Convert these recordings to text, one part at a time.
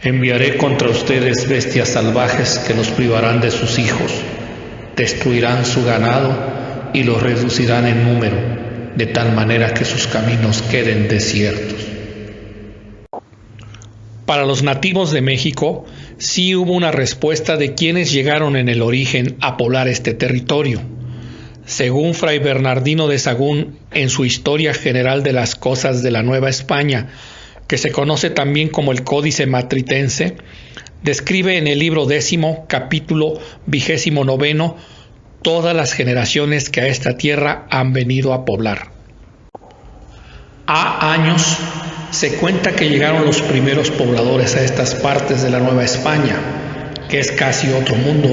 Enviaré contra ustedes bestias salvajes que los privarán de sus hijos, destruirán su ganado y los reducirán en número, de tal manera que sus caminos queden desiertos. Para los nativos de México, sí hubo una respuesta de quienes llegaron en el origen a poblar este territorio. Según Fray Bernardino de Sahagún, en su Historia General de las Cosas de la Nueva España, que se conoce también como el Códice Matritense, describe en el libro 10, capítulo 29, todas las generaciones que a esta tierra han venido a poblar. Ha años se cuenta que llegaron los primeros pobladores a estas partes de la Nueva España, que es casi otro mundo,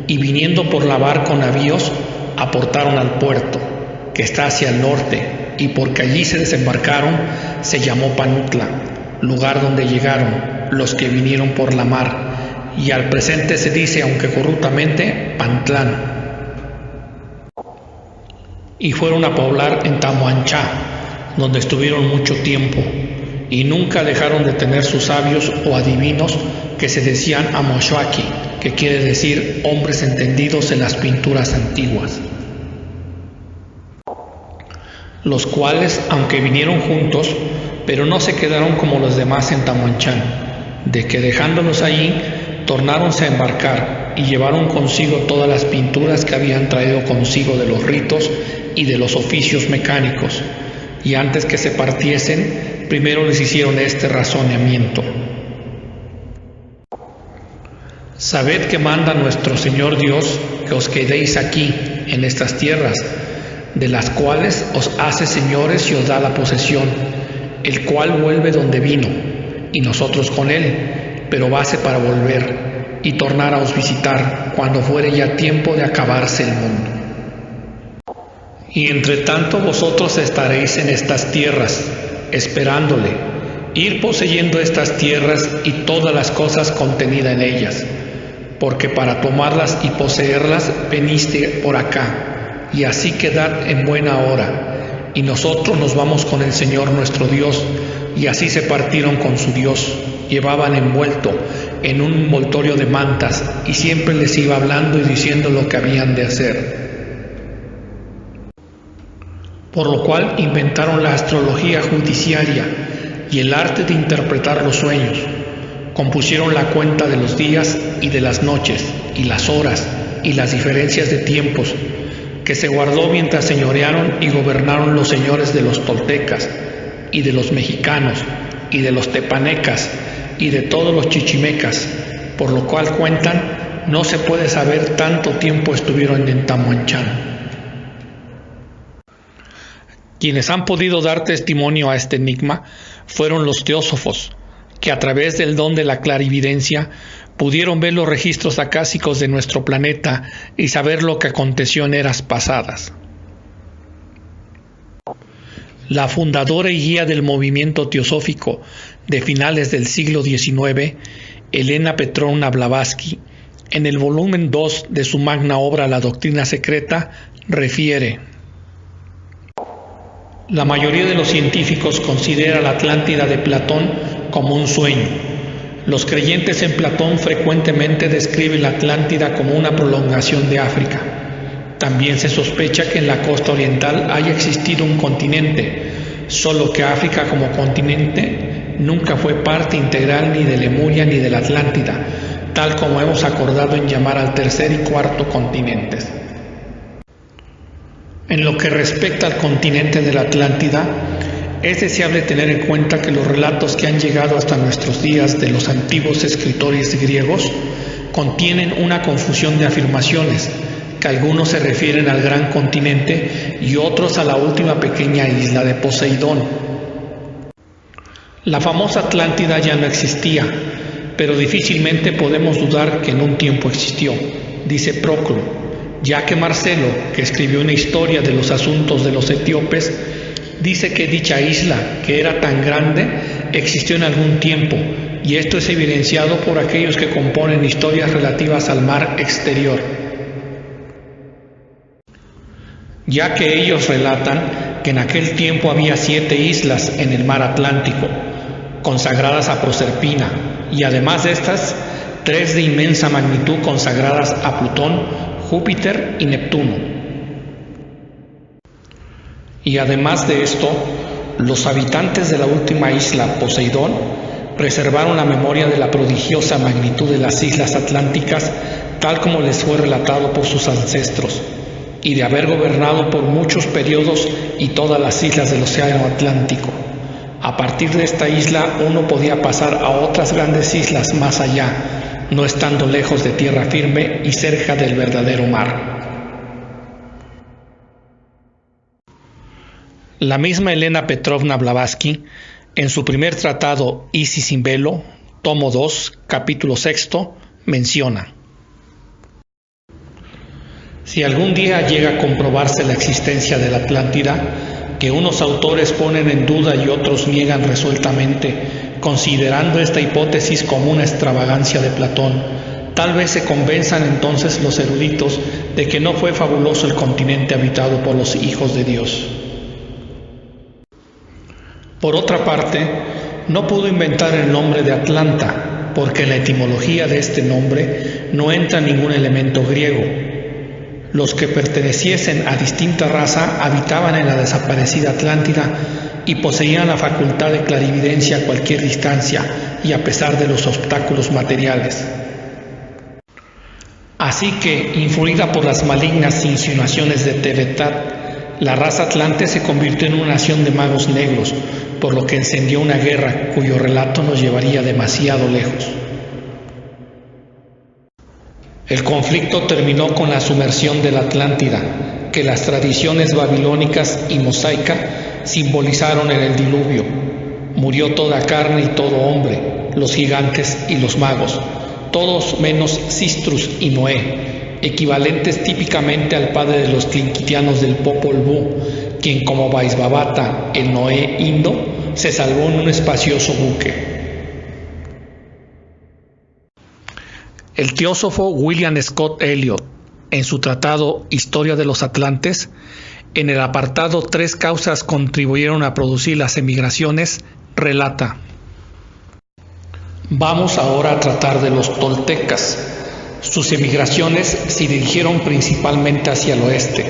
y viniendo por la mar con navíos, aportaron al puerto, que está hacia el norte, y porque allí se desembarcaron, se llamó Panutla, lugar donde llegaron los que vinieron por la mar, y al presente se dice, aunque corruptamente, Pantlán. Y fueron a poblar en Tamuanchá, donde estuvieron mucho tiempo, y nunca dejaron de tener sus sabios o adivinos que se decían Amoshwaki, que quiere decir hombres entendidos en las pinturas antiguas, los cuales, aunque vinieron juntos, pero no se quedaron como los demás en Tamuanchán, de que dejándolos allí, tornáronse a embarcar y llevaron consigo todas las pinturas que habían traído consigo de los ritos y de los oficios mecánicos, y antes que se partiesen, primero les hicieron este razonamiento: sabed que manda nuestro Señor Dios que os quedéis aquí, en estas tierras, de las cuales os hace señores y os da la posesión, el cual vuelve donde vino, y nosotros con él, pero base para volver y tornar a os visitar cuando fuere ya tiempo de acabarse el mundo. Y entre tanto vosotros estaréis en estas tierras, esperándole, ir poseyendo estas tierras y todas las cosas contenidas en ellas, porque para tomarlas y poseerlas veniste por acá, y así quedad en buena hora, y nosotros nos vamos con el Señor nuestro Dios. Y así se partieron con su Dios, llevaban envuelto en un envoltorio de mantas, y siempre les iba hablando y diciendo lo que habían de hacer. Por lo cual inventaron la astrología judiciaria y el arte de interpretar los sueños. Compusieron la cuenta de los días y de las noches, y las horas, y las diferencias de tiempos, que se guardó mientras señorearon y gobernaron los señores de los toltecas, y de los mexicanos, y de los tepanecas, y de todos los chichimecas, por lo cual cuentan, no se puede saber tanto tiempo estuvieron en Tamuanchán. Quienes han podido dar testimonio a este enigma fueron los teósofos, que a través del don de la clarividencia pudieron ver los registros acásicos de nuestro planeta y saber lo que aconteció en eras pasadas. La fundadora y guía del movimiento teosófico de finales del siglo XIX, Elena Petrovna Blavatsky, en el volumen 2 de su magna obra La Doctrina Secreta, refiere: la mayoría de los científicos considera la Atlántida de Platón como un sueño. Los creyentes en Platón frecuentemente describen la Atlántida como una prolongación de África. También se sospecha que en la costa oriental haya existido un continente, solo que África como continente nunca fue parte integral ni de Lemuria ni de la Atlántida, tal como hemos acordado en llamar al tercer y cuarto continentes. En lo que respecta al continente de la Atlántida, es deseable tener en cuenta que los relatos que han llegado hasta nuestros días de los antiguos escritores griegos contienen una confusión de afirmaciones, que algunos se refieren al gran continente y otros a la última pequeña isla de Poseidón. La famosa Atlántida ya no existía, pero difícilmente podemos dudar que en un tiempo existió, dice Proclo, ya que Marcelo, que escribió una historia de los asuntos de los etíopes, dice que dicha isla, que era tan grande, existió en algún tiempo, y esto es evidenciado por aquellos que componen historias relativas al mar exterior. ya que ellos relatan que en aquel tiempo había 7 islas en el mar Atlántico, consagradas a Proserpina, y además de estas, 3 de inmensa magnitud consagradas a Plutón, Júpiter y Neptuno. Y además de esto, los habitantes de la última isla, Poseidón, preservaron la memoria de la prodigiosa magnitud de las islas atlánticas, tal como les fue relatado por sus ancestros, y de haber gobernado por muchos periodos y todas las islas del océano Atlántico. A partir de esta isla uno podía pasar a otras grandes islas más allá, no estando lejos de tierra firme y cerca del verdadero mar. La misma Elena Petrovna Blavatsky, en su primer tratado Isis sin velo, tomo 2, capítulo 6, menciona: si algún día llega a comprobarse la existencia de la Atlántida, que unos autores ponen en duda y otros niegan resueltamente, considerando esta hipótesis como una extravagancia de Platón, tal vez se convenzan entonces los eruditos de que no fue fabuloso el continente habitado por los hijos de Dios. Por otra parte, no pudo inventar el nombre de Atlanta, porque en la etimología de este nombre no entra ningún elemento griego. Los que perteneciesen a distinta raza habitaban en la desaparecida Atlántida y poseían la facultad de clarividencia a cualquier distancia y a pesar de los obstáculos materiales. Así que, influida por las malignas insinuaciones de Tevetat, la raza atlante se convirtió en una nación de magos negros, por lo que encendió una guerra cuyo relato nos llevaría demasiado lejos. El conflicto terminó con la sumersión de la Atlántida, que las tradiciones babilónicas y mosaica simbolizaron en el diluvio. Murió toda carne y todo hombre, los gigantes y los magos, todos menos Sistrus y Noé, equivalentes típicamente al padre de los tlinquitianos del Popol Vuh, quien como Vaisbhabata, el Noé indo, se salvó en un espacioso buque. El teósofo William Scott Elliot, en su tratado Historia de los Atlantes, en el apartado 3 causas contribuyeron a producir las emigraciones, relata: vamos ahora a tratar de los toltecas. Sus emigraciones se dirigieron principalmente hacia el oeste,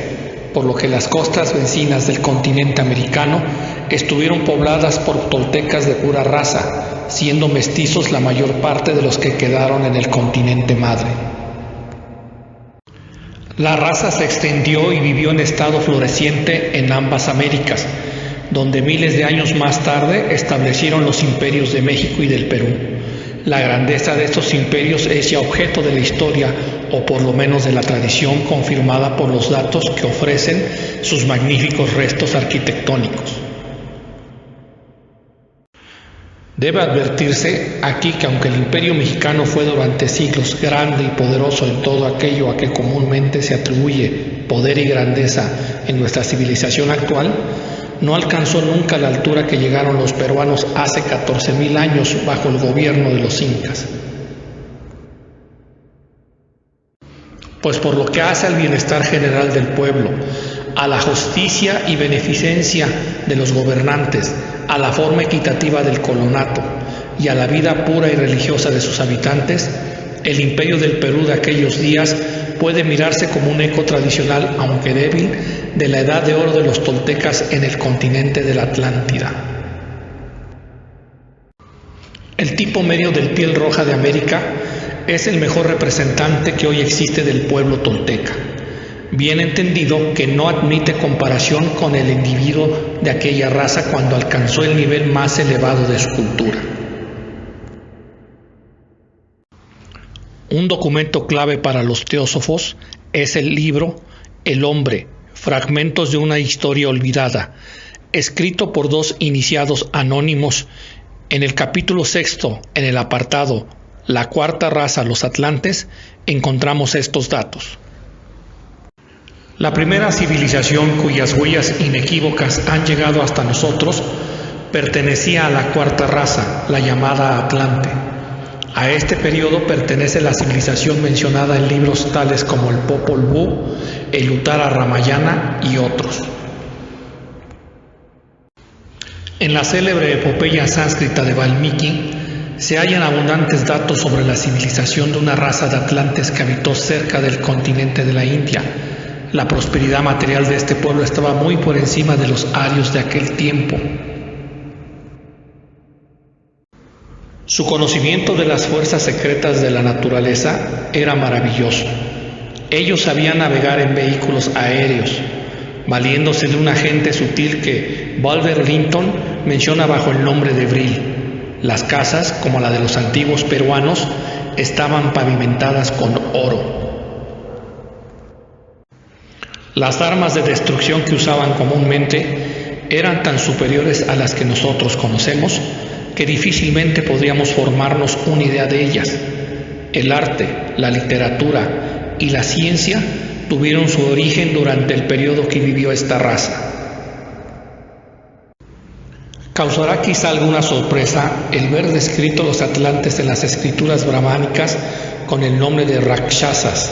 por lo que las costas vecinas del continente americano estuvieron pobladas por toltecas de pura raza, siendo mestizos la mayor parte de los que quedaron en el continente madre. La raza se extendió y vivió en estado floreciente en ambas Américas, donde miles de años más tarde establecieron los imperios de México y del Perú. La grandeza de estos imperios es ya objeto de la historia, o por lo menos de la tradición, confirmada por los datos que ofrecen sus magníficos restos arquitectónicos. Debe advertirse aquí que aunque el imperio mexicano fue durante siglos grande y poderoso en todo aquello a que comúnmente se atribuye poder y grandeza en nuestra civilización actual, no alcanzó nunca la altura que llegaron los peruanos hace 14,000 años bajo el gobierno de los incas. Pues por lo que hace al bienestar general del pueblo, a la justicia y beneficencia de los gobernantes, a la forma equitativa del colonato y a la vida pura y religiosa de sus habitantes, el imperio del Perú de aquellos días puede mirarse como un eco tradicional, aunque débil, de la edad de oro de los toltecas en el continente de la Atlántida. El tipo medio del piel roja de América es el mejor representante que hoy existe del pueblo tolteca, bien entendido que no admite comparación con el individuo de aquella raza cuando alcanzó el nivel más elevado de su cultura. Un documento clave para los teósofos es el libro El hombre, fragmentos de una historia olvidada, escrito por 2 iniciados anónimos. En el capítulo 6, en el apartado La cuarta raza, los atlantes, encontramos estos datos. La primera civilización cuyas huellas inequívocas han llegado hasta nosotros pertenecía a la cuarta raza, la llamada Atlante. A este periodo pertenece la civilización mencionada en libros tales como el Popol Vuh, el Uttara Ramayana y otros. En la célebre epopeya sánscrita de Valmiki se hallan abundantes datos sobre la civilización de una raza de atlantes que habitó cerca del continente de la India. La prosperidad material de este pueblo estaba muy por encima de los arios de aquel tiempo. Su conocimiento de las fuerzas secretas de la naturaleza era maravilloso. Ellos sabían navegar en vehículos aéreos, valiéndose de un agente sutil que Balder Linton menciona bajo el nombre de Vril. Las casas, como la de los antiguos peruanos, estaban pavimentadas con oro. Las armas de destrucción que usaban comúnmente eran tan superiores a las que nosotros conocemos que difícilmente podríamos formarnos una idea de ellas. El arte, la literatura y la ciencia tuvieron su origen durante el periodo que vivió esta raza. Causará quizá alguna sorpresa el ver descritos los atlantes en las escrituras brahmánicas con el nombre de Rakshasas,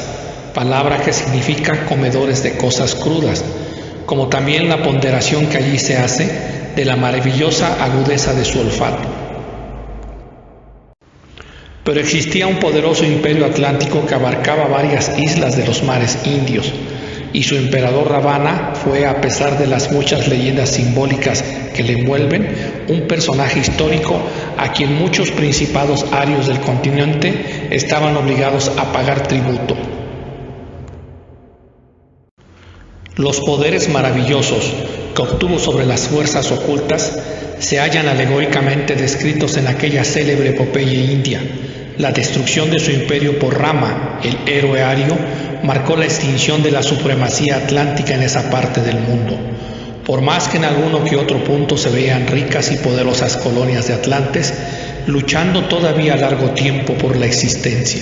palabra que significa comedores de cosas crudas, como también la ponderación que allí se hace de la maravillosa agudeza de su olfato. Pero existía un poderoso imperio atlántico que abarcaba varias islas de los mares indios, y su emperador Ravana fue, a pesar de las muchas leyendas simbólicas que le envuelven, un personaje histórico a quien muchos principados arios del continente estaban obligados a pagar tributo. Los poderes maravillosos que obtuvo sobre las fuerzas ocultas se hallan alegóricamente descritos en aquella célebre epopeya india. La destrucción de su imperio por Rama, el héroe ario, marcó la extinción de la supremacía atlántica en esa parte del mundo. Por más que en alguno que otro punto se vean ricas y poderosas colonias de atlantes, luchando todavía a largo tiempo por la existencia.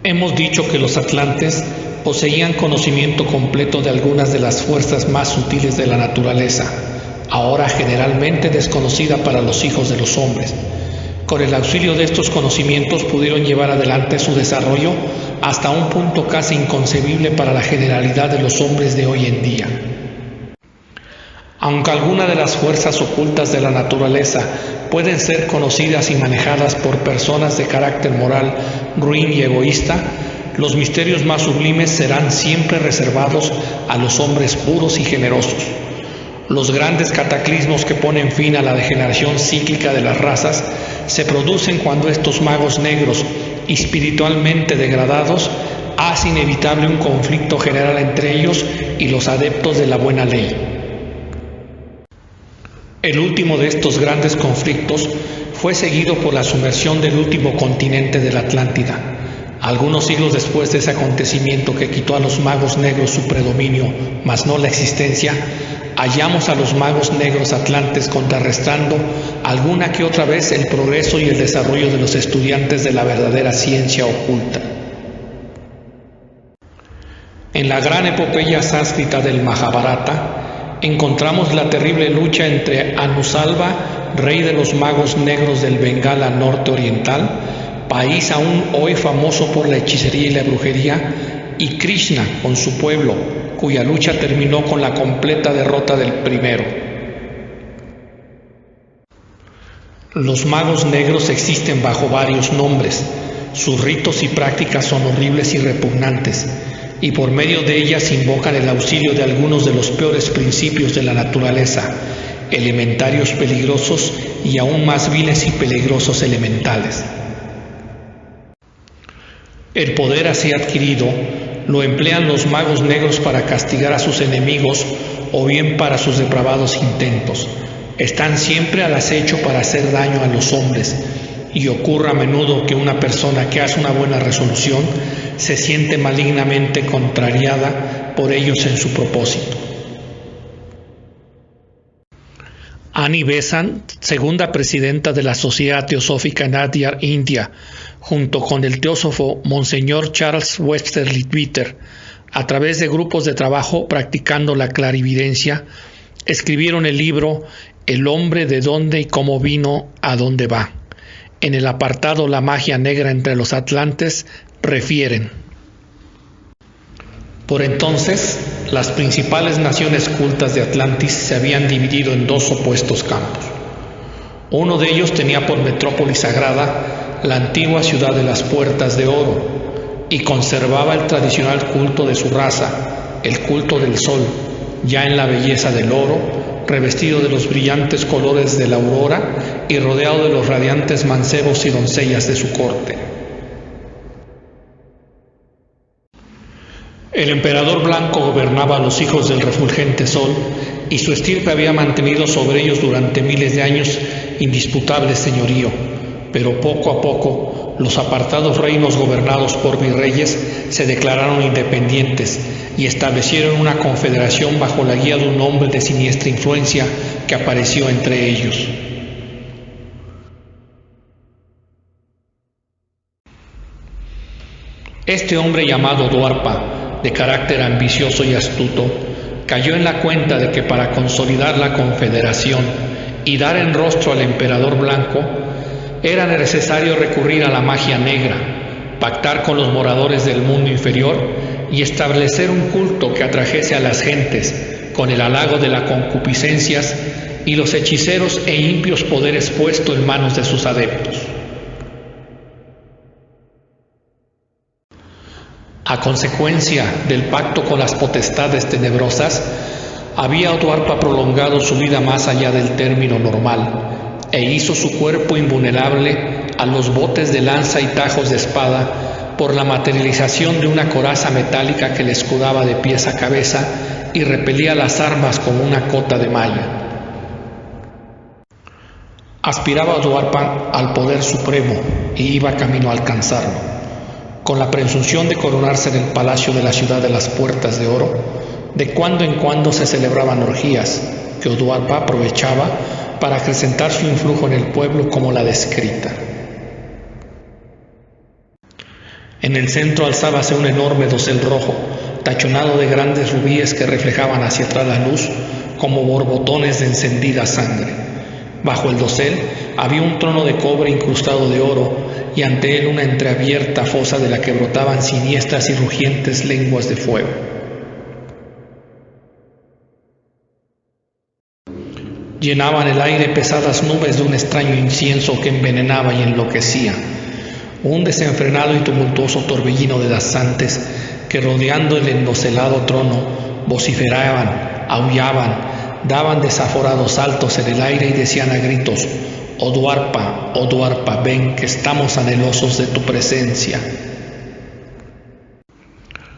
Hemos dicho que los atlantes poseían conocimiento completo de algunas de las fuerzas más sutiles de la naturaleza, ahora generalmente desconocida para los hijos de los hombres. Con el auxilio de estos conocimientos pudieron llevar adelante su desarrollo hasta un punto casi inconcebible para la generalidad de los hombres de hoy en día. Aunque algunas de las fuerzas ocultas de la naturaleza pueden ser conocidas y manejadas por personas de carácter moral ruin y egoísta, los misterios más sublimes serán siempre reservados a los hombres puros y generosos. Los grandes cataclismos que ponen fin a la degeneración cíclica de las razas se producen cuando estos magos negros, espiritualmente degradados, hacen inevitable un conflicto general entre ellos y los adeptos de la buena ley. El último de estos grandes conflictos fue seguido por la sumersión del último continente de la Atlántida. Algunos siglos después de ese acontecimiento que quitó a los magos negros su predominio, mas no la existencia, hallamos a los magos negros atlantes contrarrestando alguna que otra vez el progreso y el desarrollo de los estudiantes de la verdadera ciencia oculta. En la gran epopeya sánscrita del Mahabharata encontramos la terrible lucha entre Anusalva, rey de los magos negros del Bengala norte oriental, país aún hoy famoso por la hechicería y la brujería, y Krishna con su pueblo, cuya lucha terminó con la completa derrota del primero. Los magos negros existen bajo varios nombres. Sus ritos y prácticas son horribles y repugnantes, y por medio de ellas invocan el auxilio de algunos de los peores principios de la naturaleza, elementarios peligrosos y aún más viles y peligrosos elementales. El poder así adquirido lo emplean los magos negros para castigar a sus enemigos o bien para sus depravados intentos. Están siempre al acecho para hacer daño a los hombres, y ocurre a menudo que una persona que hace una buena resolución se siente malignamente contrariada por ellos en su propósito. Annie Besant, segunda presidenta de la Sociedad Teosófica en Adyar, India, junto con el teósofo Monseñor Charles Webster Leadbeater, a través de grupos de trabajo practicando la clarividencia, escribieron el libro El hombre de dónde y cómo vino, a dónde va. En el apartado La magia negra entre los atlantes refieren: por entonces, las principales naciones cultas de Atlantis se habían dividido en dos opuestos campos. Uno de ellos tenía por metrópoli sagrada la antigua ciudad de las Puertas de Oro y conservaba el tradicional culto de su raza, el culto del sol, ya en la belleza del oro, revestido de los brillantes colores de la aurora y rodeado de los radiantes mancebos y doncellas de su corte. El emperador blanco gobernaba a los hijos del refulgente sol y su estirpe había mantenido sobre ellos durante miles de años indisputable señorío, pero poco a poco los apartados reinos gobernados por virreyes se declararon independientes y establecieron una confederación bajo la guía de un hombre de siniestra influencia que apareció entre ellos. Este hombre llamado Duarpa, de carácter ambicioso y astuto, cayó en la cuenta de que para consolidar la confederación y dar en rostro al emperador blanco, era necesario recurrir a la magia negra, pactar con los moradores del mundo inferior y establecer un culto que atrajese a las gentes con el halago de las concupiscencias y los hechiceros e impios poderes puestos en manos de sus adeptos. A consecuencia del pacto con las potestades tenebrosas, había Duarpa prolongado su vida más allá del término normal e hizo su cuerpo invulnerable a los botes de lanza y tajos de espada por la materialización de una coraza metálica que le escudaba de pies a cabeza y repelía las armas con una cota de malla. Aspiraba Duarpa al poder supremo y iba camino a alcanzarlo, con la presunción de coronarse en el palacio de la ciudad de las Puertas de Oro. De cuando en cuando se celebraban orgías que Duarpa aprovechaba para acrecentar su influjo en el pueblo como la descrita. En el centro alzábase un enorme dosel rojo, tachonado de grandes rubíes que reflejaban hacia atrás la luz como borbotones de encendida sangre. Bajo el dosel había un trono de cobre incrustado de oro y ante él una entreabierta fosa de la que brotaban siniestras y rugientes lenguas de fuego. Llenaban el aire pesadas nubes de un extraño incienso que envenenaba y enloquecía. Un desenfrenado y tumultuoso torbellino de danzantes que rodeando el endoselado trono vociferaban, aullaban, daban desaforados saltos en el aire y decían a gritos: oh Duarpa, ven que estamos anhelosos de tu presencia.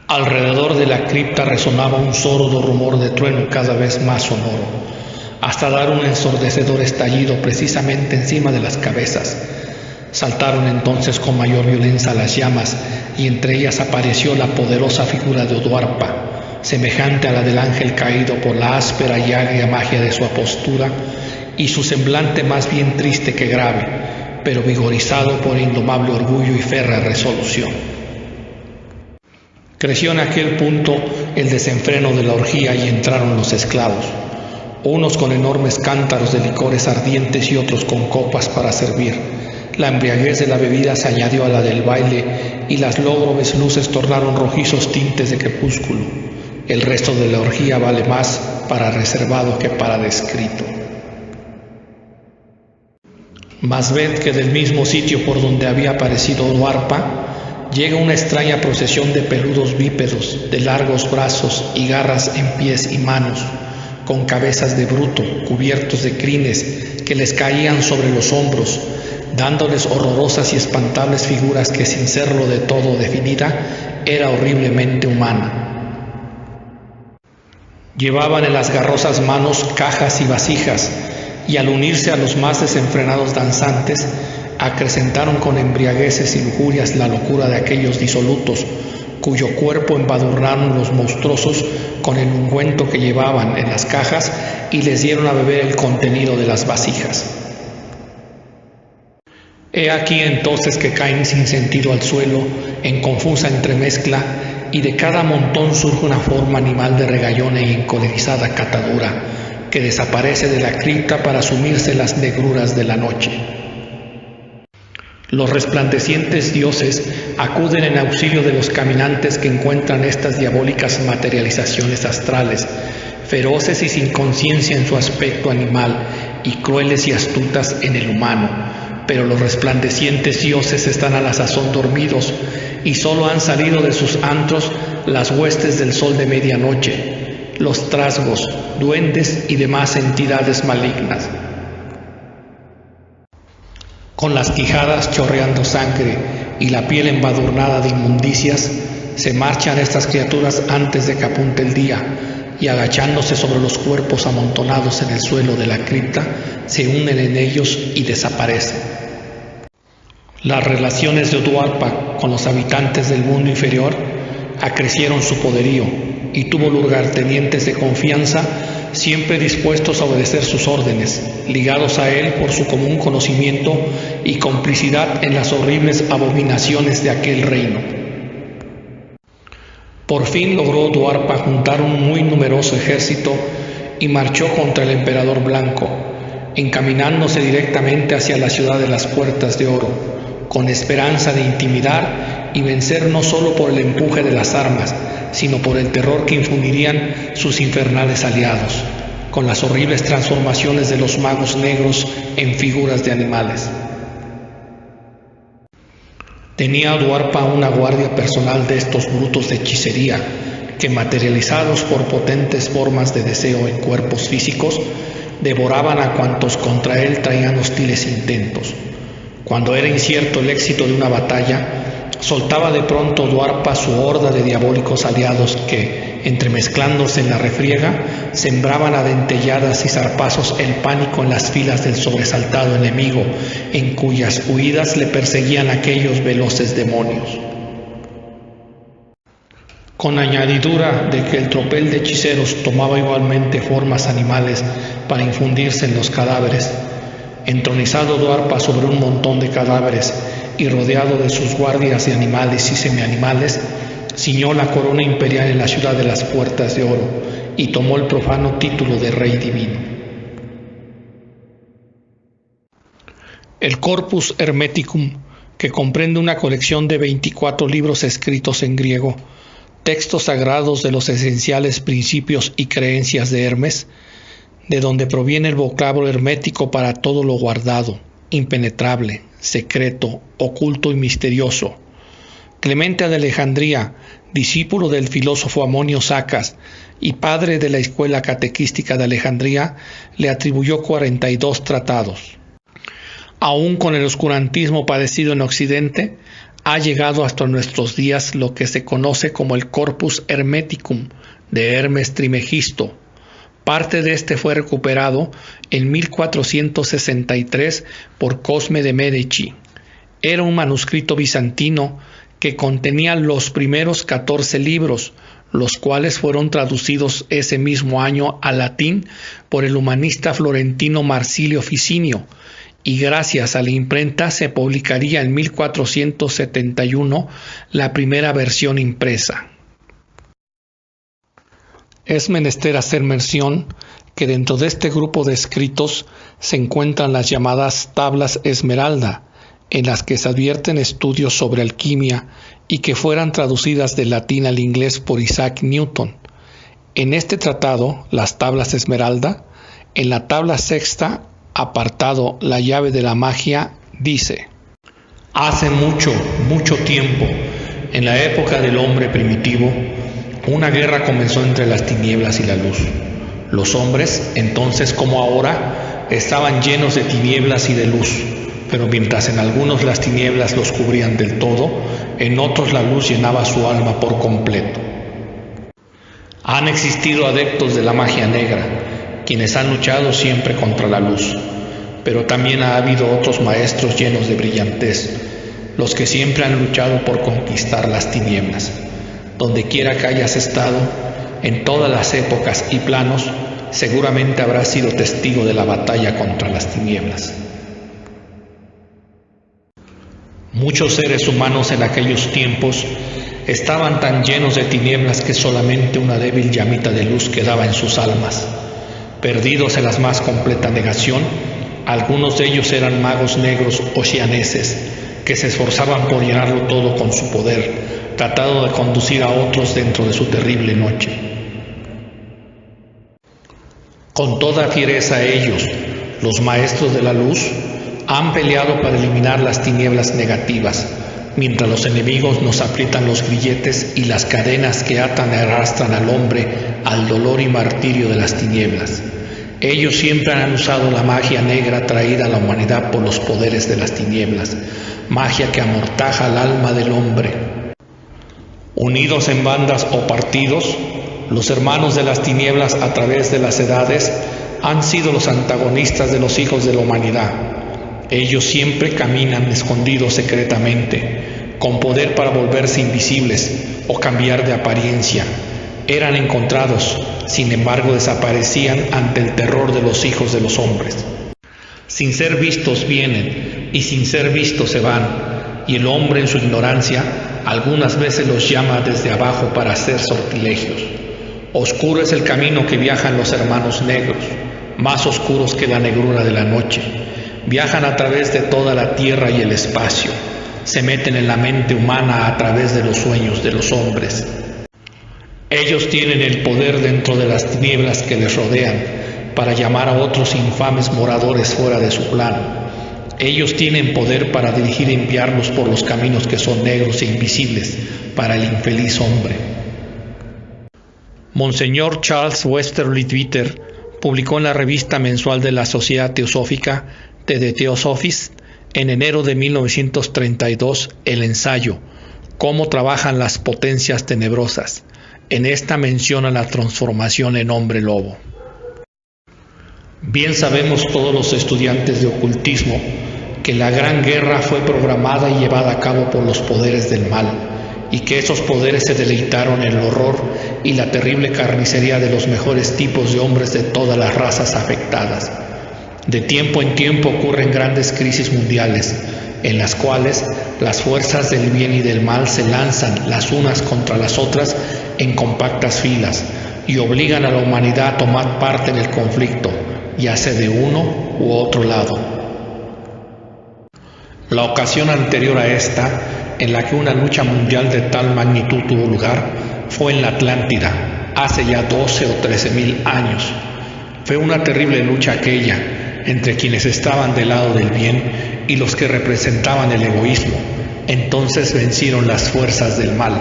Alrededor de la cripta resonaba un sordo rumor de trueno cada vez más sonoro, hasta dar un ensordecedor estallido precisamente encima de las cabezas. Saltaron entonces con mayor violencia las llamas y entre ellas apareció la poderosa figura de Duarpa, semejante a la del ángel caído por la áspera y agria magia de su apostura y su semblante más bien triste que grave, pero vigorizado por indomable orgullo y férrea resolución. Creció en aquel punto el desenfreno de la orgía y entraron los esclavos, unos con enormes cántaros de licores ardientes y otros con copas para servir. La embriaguez de la bebida se añadió a la del baile y las lógubres luces tornaron rojizos tintes de crepúsculo. El resto de la orgía vale más para reservado que para descrito. Mas ved que del mismo sitio por donde había aparecido Duarpa llega una extraña procesión de peludos bípedos, de largos brazos y garras en pies y manos, con cabezas de bruto, cubiertos de crines que les caían sobre los hombros, dándoles horrorosas y espantables figuras que, sin serlo de todo definida, era horriblemente humana. Llevaban en las garrosas manos cajas y vasijas, y al unirse a los más desenfrenados danzantes, acrecentaron con embriagueces y lujurias la locura de aquellos disolutos, cuyo cuerpo embadurnaron los monstruosos con el ungüento que llevaban en las cajas y les dieron a beber el contenido de las vasijas. He aquí entonces que caen sin sentido al suelo, en confusa entremezcla, y de cada montón surge una forma animal de regallona y encolerizada catadura, que desaparece de la cripta para sumirse en las negruras de la noche. Los resplandecientes dioses acuden en auxilio de los caminantes que encuentran estas diabólicas materializaciones astrales, feroces y sin conciencia en su aspecto animal, y crueles y astutas en el humano. Pero los resplandecientes dioses están a la sazón dormidos, y solo han salido de sus antros las huestes del sol de medianoche, los trasgos, duendes y demás entidades malignas. Con las quijadas chorreando sangre y la piel embadurnada de inmundicias, se marchan estas criaturas antes de que apunte el día, y agachándose sobre los cuerpos amontonados en el suelo de la cripta, se unen en ellos y desaparecen. Las relaciones de Duarpa con los habitantes del mundo inferior acrecieron su poderío, y tuvo lugartenientes de confianza siempre dispuestos a obedecer sus órdenes, ligados a él por su común conocimiento y complicidad en las horribles abominaciones de aquel reino. Por fin logró Duarpa juntar un muy numeroso ejército y marchó contra el emperador blanco, encaminándose directamente hacia la ciudad de las Puertas de Oro, con esperanza de intimidar y vencer no solo por el empuje de las armas, sino por el terror que infundirían sus infernales aliados, con las horribles transformaciones de los magos negros en figuras de animales. Tenía Duarpa una guardia personal de estos brutos de hechicería, que materializados por potentes formas de deseo en cuerpos físicos, devoraban a cuantos contra él traían hostiles intentos. Cuando era incierto el éxito de una batalla, soltaba de pronto Duarpa su horda de diabólicos aliados que, entremezclándose en la refriega, sembraban a dentelladas y zarpazos el pánico en las filas del sobresaltado enemigo, en cuyas huidas le perseguían aquellos veloces demonios. Con añadidura de que el tropel de hechiceros tomaba igualmente formas animales para infundirse en los cadáveres, entronizado Duarpa sobre un montón de cadáveres y rodeado de sus guardias de animales y semianimales, ciñó la corona imperial en la ciudad de las Puertas de Oro y tomó el profano título de Rey Divino. El Corpus Hermeticum, que comprende una colección de 24 libros escritos en griego, textos sagrados de los esenciales principios y creencias de Hermes, de donde proviene el vocablo hermético para todo lo guardado, impenetrable, secreto, oculto y misterioso. Clemente de Alejandría, discípulo del filósofo Amonio Sacas y padre de la escuela catequística de Alejandría, le atribuyó 42 tratados. Aún con el oscurantismo padecido en Occidente, ha llegado hasta nuestros días lo que se conoce como el Corpus Hermeticum de Hermes Trimegisto. Parte de este fue recuperado en 1463 por Cosme de Medici. Era un manuscrito bizantino que contenía los primeros 14 libros, los cuales fueron traducidos ese mismo año al latín por el humanista florentino Marsilio Ficinio, y gracias a la imprenta se publicaría en 1471 la primera versión impresa. Es menester hacer mención que dentro de este grupo de escritos se encuentran las llamadas tablas Esmeralda, en las que se advierten estudios sobre alquimia y que fueran traducidas del latín al inglés por Isaac Newton. En este tratado, las tablas Esmeralda, en la tabla sexta, apartado La llave de la magia, dice: hace mucho, mucho tiempo, en la época del hombre primitivo, una guerra comenzó entre las tinieblas y la luz. Los hombres, entonces como ahora, estaban llenos de tinieblas y de luz, pero mientras en algunos las tinieblas los cubrían del todo, en otros la luz llenaba su alma por completo. Han existido adeptos de la magia negra, quienes han luchado siempre contra la luz, pero también ha habido otros maestros llenos de brillantez, los que siempre han luchado por conquistar las tinieblas. Donde quiera que hayas estado, en todas las épocas y planos, seguramente habrás sido testigo de la batalla contra las tinieblas. Muchos seres humanos en aquellos tiempos estaban tan llenos de tinieblas que solamente una débil llamita de luz quedaba en sus almas. Perdidos en la más completa negación, algunos de ellos eran magos negros oceaneses que se esforzaban por llenarlo todo con su poder, tratando de conducir a otros dentro de su terrible noche. Con toda fiereza ellos, los maestros de la luz, han peleado para eliminar las tinieblas negativas, mientras los enemigos nos aprietan los grilletes y las cadenas que atan y arrastran al hombre al dolor y martirio de las tinieblas. Ellos siempre han usado la magia negra traída a la humanidad por los poderes de las tinieblas, magia que amortaja el alma del hombre. Unidos en bandas o partidos, los hermanos de las tinieblas a través de las edades han sido los antagonistas de los hijos de la humanidad. Ellos siempre caminan escondidos secretamente, con poder para volverse invisibles o cambiar de apariencia. Eran encontrados, sin embargo desaparecían ante el terror de los hijos de los hombres. Sin ser vistos vienen, y sin ser vistos se van, y el hombre en su ignorancia algunas veces los llama desde abajo para hacer sortilegios. Oscuro es el camino que viajan los hermanos negros, más oscuros que la negrura de la noche. Viajan a través de toda la tierra y el espacio, se meten en la mente humana a través de los sueños de los hombres. Ellos tienen el poder dentro de las tinieblas que les rodean para llamar a otros infames moradores fuera de su plan. Ellos tienen poder para dirigir y enviarlos por los caminos que son negros e invisibles para el infeliz hombre. Monseñor Charles Westerly Twitter publicó en la revista mensual de la Sociedad Teosófica, The Theosophist, en enero de 1932, el ensayo «Cómo trabajan las potencias tenebrosas». En esta menciona la transformación en hombre lobo. Bien sabemos todos los estudiantes de ocultismo que la gran guerra fue programada y llevada a cabo por los poderes del mal, y que esos poderes se deleitaron en el horror y la terrible carnicería de los mejores tipos de hombres de todas las razas afectadas. De tiempo en tiempo ocurren grandes crisis mundiales, en las cuales las fuerzas del bien y del mal se lanzan las unas contra las otras en compactas filas y obligan a la humanidad a tomar parte en el conflicto, ya sea de uno u otro lado. La ocasión anterior a esta, en la que una lucha mundial de tal magnitud tuvo lugar, fue en la Atlántida, hace ya 12 o 13,000 años. Fue una terrible lucha aquella, entre quienes estaban del lado del bien y los que representaban el egoísmo. Entonces vencieron las fuerzas del mal.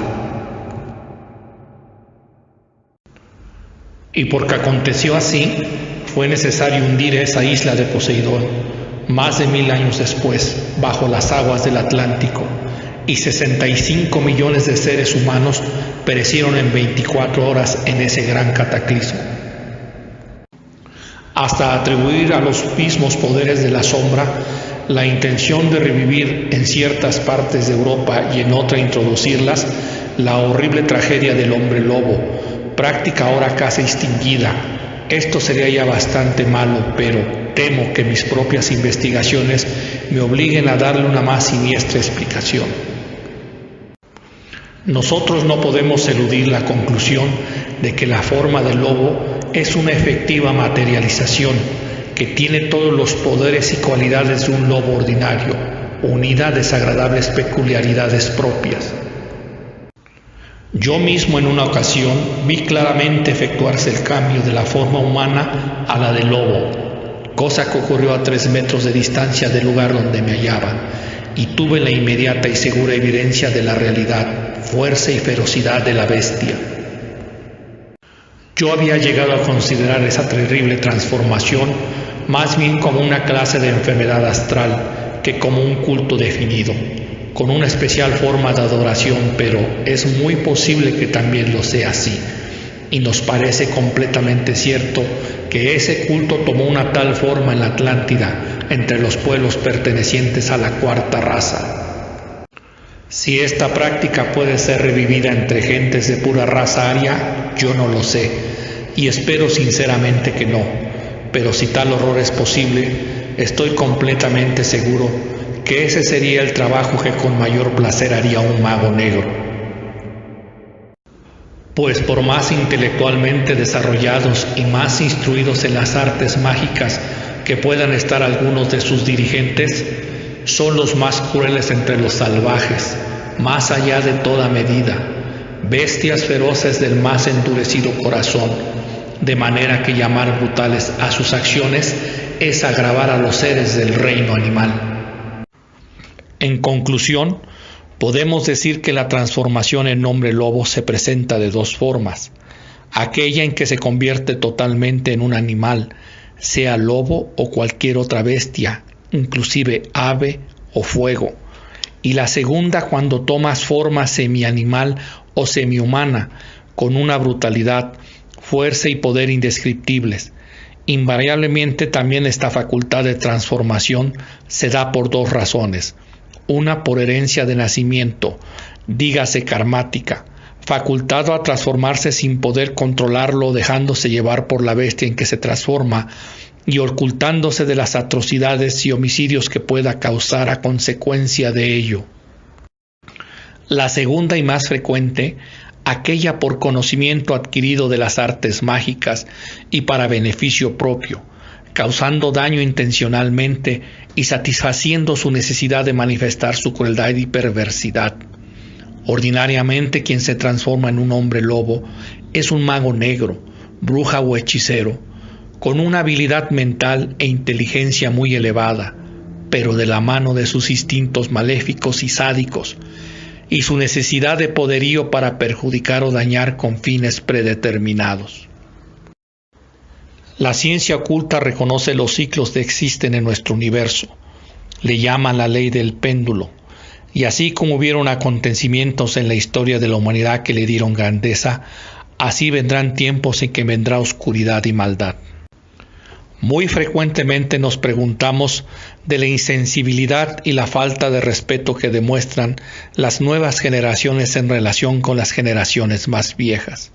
Y porque aconteció así, fue necesario hundir esa isla de Poseidón, más de 1000 años después, bajo las aguas del Atlántico, y 65 millones de seres humanos perecieron en 24 horas en ese gran cataclismo. Hasta atribuir a los mismos poderes de la sombra la intención de revivir en ciertas partes de Europa y en otra introducirlas la horrible tragedia del hombre lobo, práctica ahora casi extinguida. Esto sería ya bastante malo, pero temo que mis propias investigaciones me obliguen a darle una más siniestra explicación. Nosotros no podemos eludir la conclusión de que la forma del lobo es una efectiva materialización que tiene todos los poderes y cualidades de un lobo ordinario, unida a desagradables peculiaridades propias. Yo mismo en una ocasión vi claramente efectuarse el cambio de la forma humana a la del lobo, cosa que ocurrió a 3 metros de distancia del lugar donde me hallaba, y tuve la inmediata y segura evidencia de la realidad, fuerza y ferocidad de la bestia. Yo había llegado a considerar esa terrible transformación más bien como una clase de enfermedad astral que como un culto definido, con una especial forma de adoración, pero es muy posible que también lo sea así, y nos parece completamente cierto que ese culto tomó una tal forma en la Atlántida, entre los pueblos pertenecientes a la cuarta raza. Si esta práctica puede ser revivida entre gentes de pura raza aria, yo no lo sé, y espero sinceramente que no, pero si tal horror es posible, estoy completamente seguro que ese sería el trabajo que con mayor placer haría un mago negro. Pues por más intelectualmente desarrollados y más instruidos en las artes mágicas que puedan estar algunos de sus dirigentes, son los más crueles entre los salvajes, más allá de toda medida, bestias feroces del más endurecido corazón, de manera que llamar brutales a sus acciones es agravar a los seres del reino animal. En conclusión, podemos decir que la transformación en hombre lobo se presenta de dos formas: aquella en que se convierte totalmente en un animal, sea lobo o cualquier otra bestia, inclusive ave o fuego, y la segunda cuando tomas forma semi-animal o semi-humana, con una brutalidad, fuerza y poder indescriptibles. Invariablemente también esta facultad de transformación se da por dos razones: una por herencia de nacimiento, dígase karmática, facultado a transformarse sin poder controlarlo, dejándose llevar por la bestia en que se transforma y ocultándose de las atrocidades y homicidios que pueda causar a consecuencia de ello. La segunda y más frecuente, aquella por conocimiento adquirido de las artes mágicas y para beneficio propio, causando daño intencionalmente y satisfaciendo su necesidad de manifestar su crueldad y perversidad. Ordinariamente quien se transforma en un hombre lobo es un mago negro, bruja o hechicero, con una habilidad mental e inteligencia muy elevada, pero de la mano de sus instintos maléficos y sádicos, y su necesidad de poderío para perjudicar o dañar con fines predeterminados. La ciencia oculta reconoce los ciclos que existen en nuestro universo. Le llaman la ley del péndulo, y así como hubieron acontecimientos en la historia de la humanidad que le dieron grandeza, así vendrán tiempos en que vendrá oscuridad y maldad. Muy frecuentemente nos preguntamos de la insensibilidad y la falta de respeto que demuestran las nuevas generaciones en relación con las generaciones más viejas,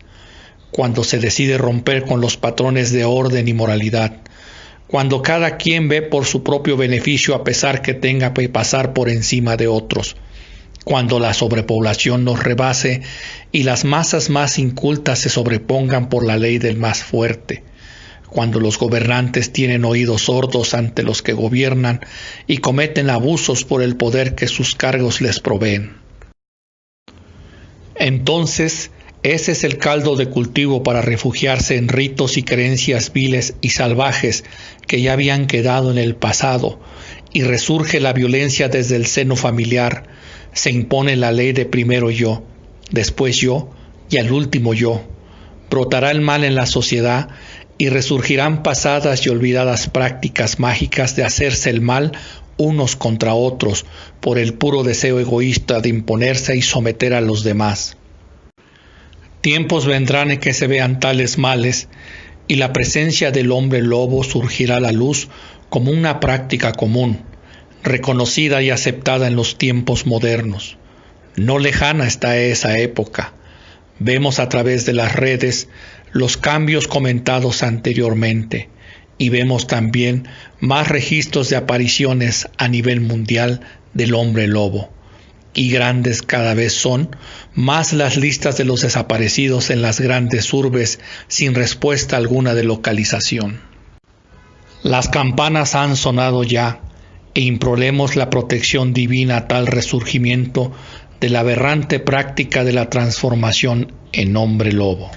cuando se decide romper con los patrones de orden y moralidad, cuando cada quien ve por su propio beneficio a pesar que tenga que pasar por encima de otros, cuando la sobrepoblación nos rebase y las masas más incultas se sobrepongan por la ley del más fuerte, cuando los gobernantes tienen oídos sordos ante los que gobiernan y cometen abusos por el poder que sus cargos les proveen. Entonces, ese es el caldo de cultivo para refugiarse en ritos y creencias viles y salvajes que ya habían quedado en el pasado, y resurge la violencia desde el seno familiar. Se impone la ley de primero yo, después yo y al último yo. Brotará el mal en la sociedad y resurgirán pasadas y olvidadas prácticas mágicas de hacerse el mal unos contra otros por el puro deseo egoísta de imponerse y someter a los demás. Tiempos vendrán en que se vean tales males y la presencia del hombre lobo surgirá a la luz como una práctica común, reconocida y aceptada en los tiempos modernos. No lejana está esa época. Vemos a través de las redes los cambios comentados anteriormente y vemos también más registros de apariciones a nivel mundial del hombre lobo. Y grandes cada vez son más las listas de los desaparecidos en las grandes urbes sin respuesta alguna de localización. Las campanas han sonado ya e imploremos la protección divina a tal resurgimiento de la aberrante práctica de la transformación en hombre lobo.